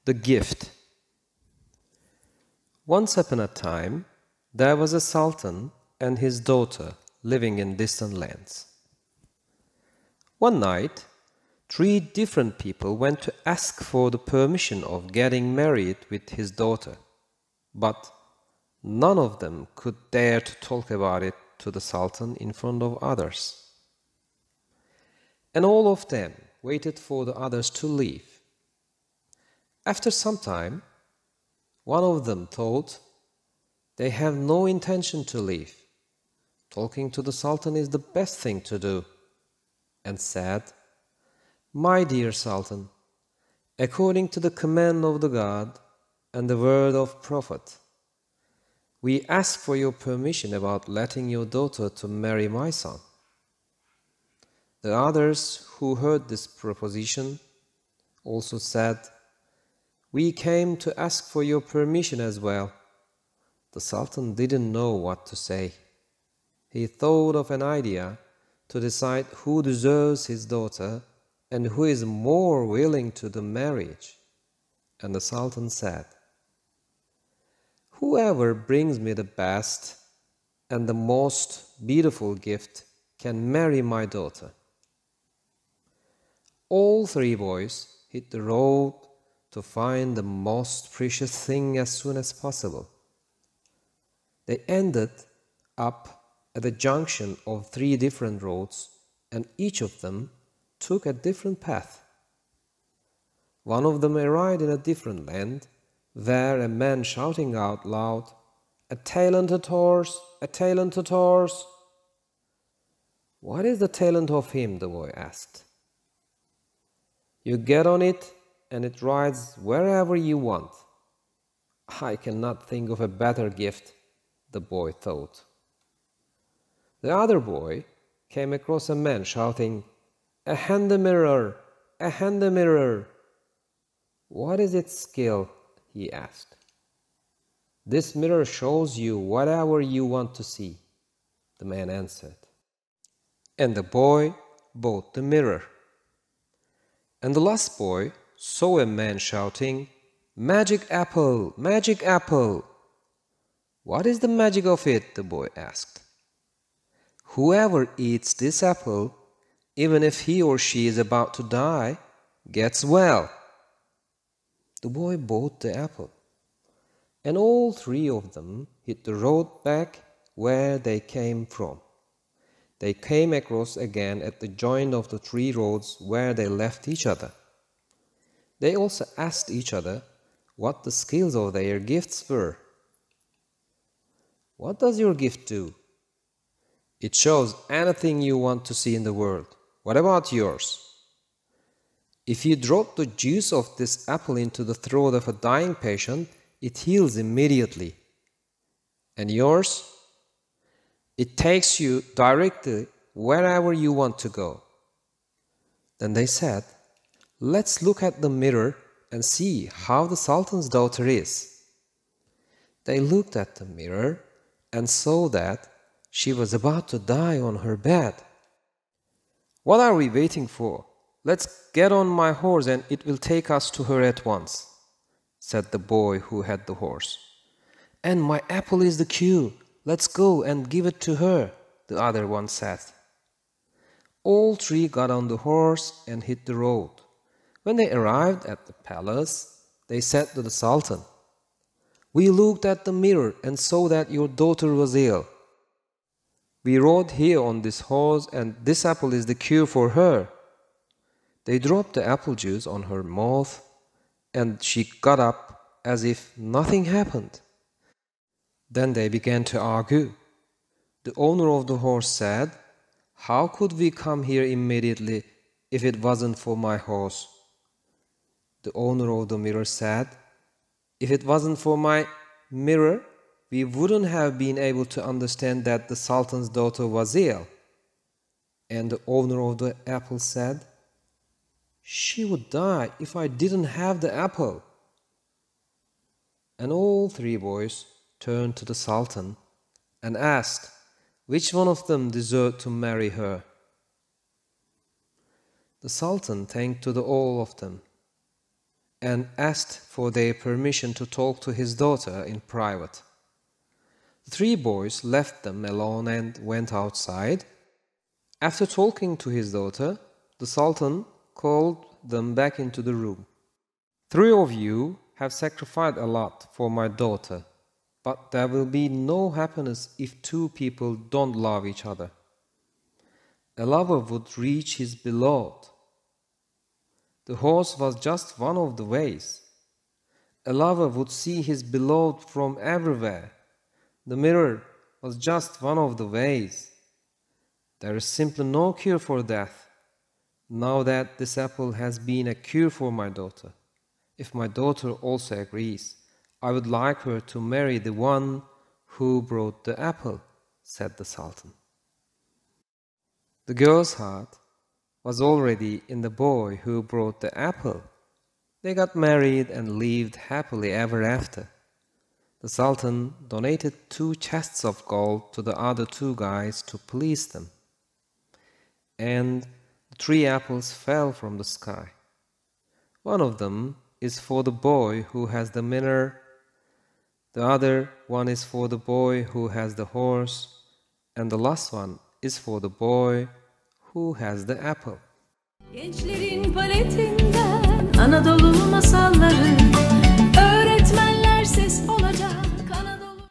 The Gift. Once upon a time, there was a sultan and his daughter living in distant lands. One night, 3 different people went to ask for the permission of getting married with his daughter, but none of them could dare to talk about it to the sultan in front of others. And all of them waited for the others to leave. After some time, one of them thought, they have no intention to leave. Talking to the sultan is the best thing to do, and said, "My dear sultan, according to the command of the God and the word of prophet, we ask for your permission about letting your daughter to marry my son." The others who heard this proposition also said, "We came to ask for your permission as well." The sultan didn't know what to say. He thought of an idea to decide who deserves his daughter and who is more willing to the marriage. And the sultan said, "Whoever brings me the best and the most beautiful gift can marry my daughter." All 3 boys hit the road to find the most precious thing as soon as possible. They ended up at the junction of 3 different roads, and each of them took a different path. One of them arrived in a different land, where a man shouting out loud, "A talented horse, a talented horse!" "What is the talent of him?" the boy asked. "You get on it, and it rides wherever you want." "I cannot think of a better gift," the boy thought. The other boy came across a man shouting, "A hand mirror, a hand mirror!" "What is its skill?" he asked. "This mirror shows you whatever you want to see," the man answered. And the boy bought the mirror. And the last boy saw a man shouting, "Magic apple, magic apple!" "What is the magic of it?" the boy asked. "Whoever eats this apple, even if he or she is about to die, gets well." The boy bought the apple, and all 3 of them hit the road back where they came from. They came across again at the joint of the 3 roads where they left each other. They also asked each other what the skills of their gifts were. "What does your gift do?" "It shows anything you want to see in the world." "What about yours?" "If you drop the juice of this apple into the throat of a dying patient, it heals immediately." "And yours?" "It takes you directly wherever you want to go." Then they said, "Let's look at the mirror and see how the sultan's daughter is." They looked at the mirror and saw that she was about to die on her bed. "What are we waiting for? Let's get on my horse and it will take us to her at once," said the boy who had the horse. "And my apple is the cue. Let's go and give it to her," the other one said. All 3 got on the horse and hit the road. When they arrived at the palace, they said to the sultan, "We looked at the mirror and saw that your daughter was ill. We rode here on this horse, and this apple is the cure for her." They dropped the apple juice on her mouth, and she got up as if nothing happened. Then they began to argue. The owner of the horse said, "How could we come here immediately if it wasn't for my horse?" The owner of the mirror said, "If it wasn't for my mirror, we wouldn't have been able to understand that the sultan's daughter was ill." And the owner of the apple said, "She would die if I didn't have the apple." And all 3 boys turned to the sultan and asked which one of them deserved to marry her. The sultan thanked to all of them. and asked for their permission to talk to his daughter in private. The three boys left them alone and went outside. After talking to his daughter, the Sultan called them back into the room. "Three of you have sacrificed a lot for my daughter, but there will be no happiness if two people don't love each other. A lover would reach his beloved. The horse was just one of the ways. A lover would see his beloved from everywhere. The mirror was just one of the ways. There is simply no cure for death. Now that this apple has been a cure for my daughter, if my daughter also agrees, I would like her to marry the one who brought the apple," said the Sultan. The girl's heart was already in the boy who brought the apple. They got married and lived happily ever after. The Sultan donated 2 chests of gold to the other 2 guys to please them. And 3 apples fell from the sky. One of them is for the boy who has the mirror, the other one is for the boy who has the horse, and the last one is for the boy who has the apple. Gençlerin paletinden Anadolu masalları, öğretmenler ses